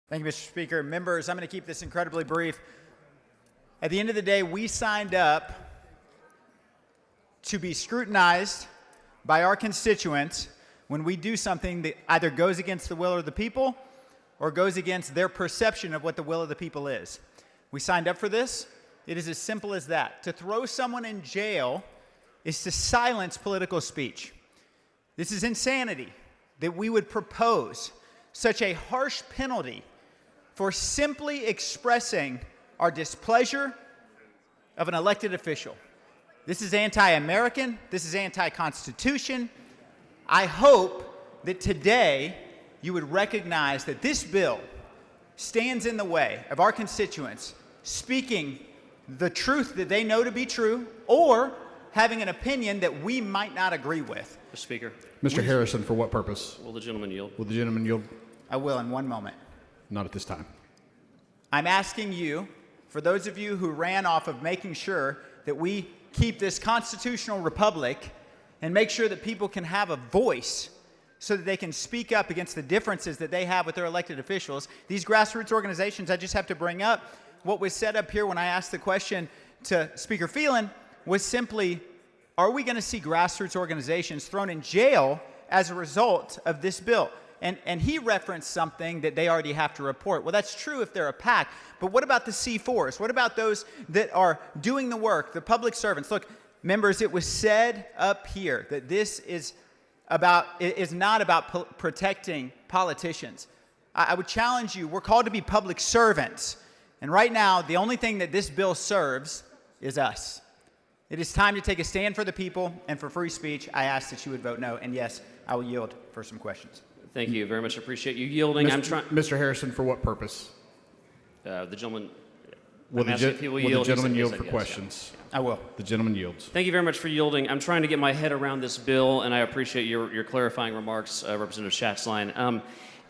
Thank you, Mr. Speaker. Members, I'm going to keep this incredibly brief. At the end of the day, we signed up to be scrutinized by our constituents when we do something that either goes against the will of the people or goes against their perception of what the will of the people is. We signed up for this. It is as simple as that. To throw someone in jail is to silence political speech. This is insanity that we would propose such a harsh penalty for simply expressing our displeasure of an elected official. This is anti-American. This is anti-Constitution. I hope that today you would recognize that this bill stands in the way of our constituents speaking the truth that they know to be true or having an opinion that we might not agree with. Mr. Speaker. Mr. Harrison, for what purpose? Will the gentleman yield? Will the gentleman yield? I will in one moment. Not at this time. I'm asking you, for those of you who ran off of making sure that we keep this constitutional republic and make sure that people can have a voice so that they can speak up against the differences that they have with their elected officials, these grassroots organizations, I just have to bring up, what was said up here when I asked the question to Speaker Phelan was simply, are we going to see grassroots organizations thrown in jail as a result of this bill? And he referenced something that they already have to report. Well, that's true if they're a PAC, but what about the C4s? What about those that are doing the work, the public servants? Look, members, it was said up here that this is not about protecting politicians. I would challenge you, we're called to be public servants. And right now, the only thing that this bill serves is us. It is time to take a stand for the people and for free speech. I ask that you would vote no, and yes, I will yield for some questions. Thank you very much. I appreciate you yielding. Mr. Harrison, for what purpose? The gentleman. Will the gentleman yield for yes, questions? I will. The gentleman yields. Thank you very much for yielding. I'm trying to get my head around this bill, and I appreciate your clarifying remarks, Representative Schatzline.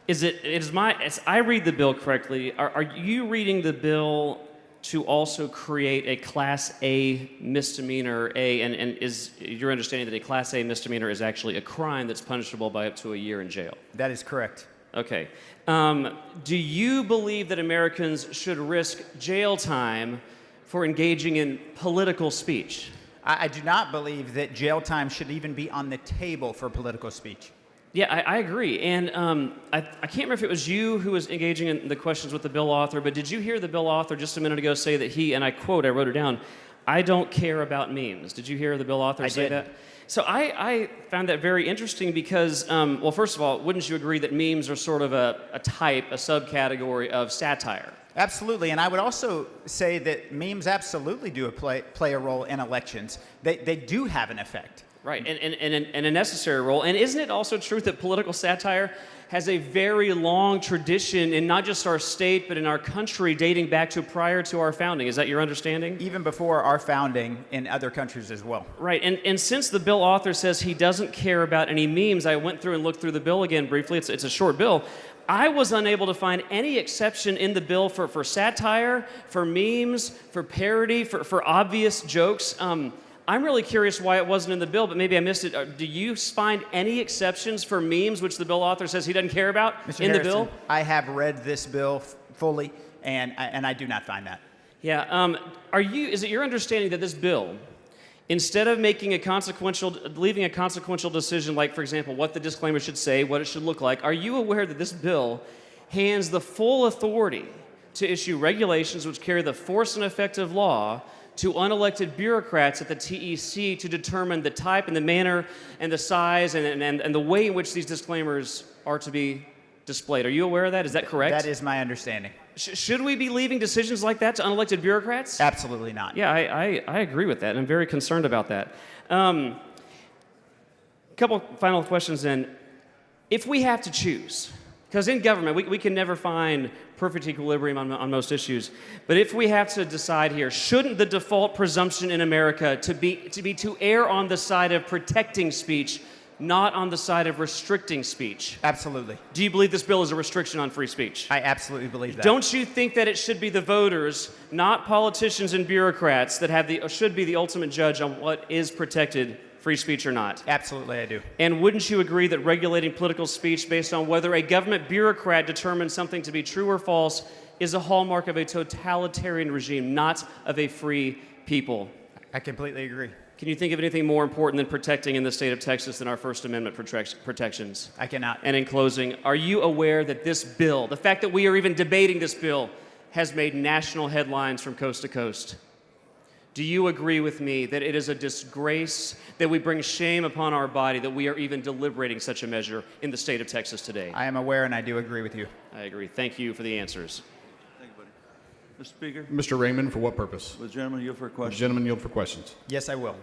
As I read the bill correctly, are you reading the bill to also create a Class A misdemeanor, and is your understanding that a Class A misdemeanor is actually a crime that's punishable by up to a year in jail? That is correct. Okay. Do you believe that Americans should risk jail time for engaging in political speech? I do not believe that jail time should even be on the table for political speech. Yeah, I agree. And I can't remember if it was you who was engaging in the questions with the bill author, but did you hear the bill author just a minute ago say that he, and I quote, I wrote it down, "I don't care about memes." Did you hear the bill author say that? So I found that very interesting because, well, first of all, wouldn't you agree that memes are sort of a type, a subcategory of satire? Absolutely, and I would also say that memes absolutely do play a role in elections. They do have an effect. Right, and a necessary role. And isn't it also true that political satire has a very long tradition in not just our state, but in our country dating back to prior to our founding? Is that your understanding? Even before our founding in other countries as well. Right, and since the bill author says he doesn't care about any memes, I went through and looked through the bill again briefly. It's a short bill. I was unable to find any exception in the bill for satire, for memes, for parody, for obvious jokes. I'm really curious why it wasn't in the bill, but maybe I missed it. Do you find any exceptions for memes, which the bill author says he doesn't care about, in the bill? I have read this bill fully, and I do not find that. Yeah. Is it your understanding that this bill, instead of leaving a consequential decision, like, for example, what the disclaimer should say, what it should look like, are you aware that this bill hands the full authority to issue regulations which carry the force and effect of law to unelected bureaucrats at the TEC to determine the type and the manner and the size and the way in which these disclaimers are to be displayed? Are you aware of that? Is that correct? That is my understanding. Should we be leaving decisions like that to unelected bureaucrats? Absolutely not. Yeah, I agree with that, and I'm very concerned about that. A couple final questions then. If we have to choose, because in government, we can never find perfect equilibrium on most issues. But if we have to decide here, shouldn't the default presumption in America to err on the side of protecting speech, not on the side of restricting speech? Absolutely. Do you believe this bill is a restriction on free speech? I absolutely believe that. Don't you think that it should be the voters, not politicians and bureaucrats, that should be the ultimate judge on what is protected free speech or not? Absolutely, I do. And wouldn't you agree that regulating political speech based on whether a government bureaucrat determines something to be true or false is a hallmark of a totalitarian regime, not of a free people? I completely agree. Can you think of anything more important than protecting in the state of Texas than our First Amendment protections? I cannot. And in closing, are you aware that this bill, the fact that we are even debating this bill, has made national headlines from coast to coast? Do you agree with me that it is a disgrace, that we bring shame upon our body, that we are even deliberating such a measure in the state of Texas today? I am aware, and I do agree with you. I agree. Thank you for the answers. Thank you, buddy. Mr. Speaker, Mr. Raymond, for what purpose? will the gentleman yield for a The question? gentleman yield for questions. Yes, I will.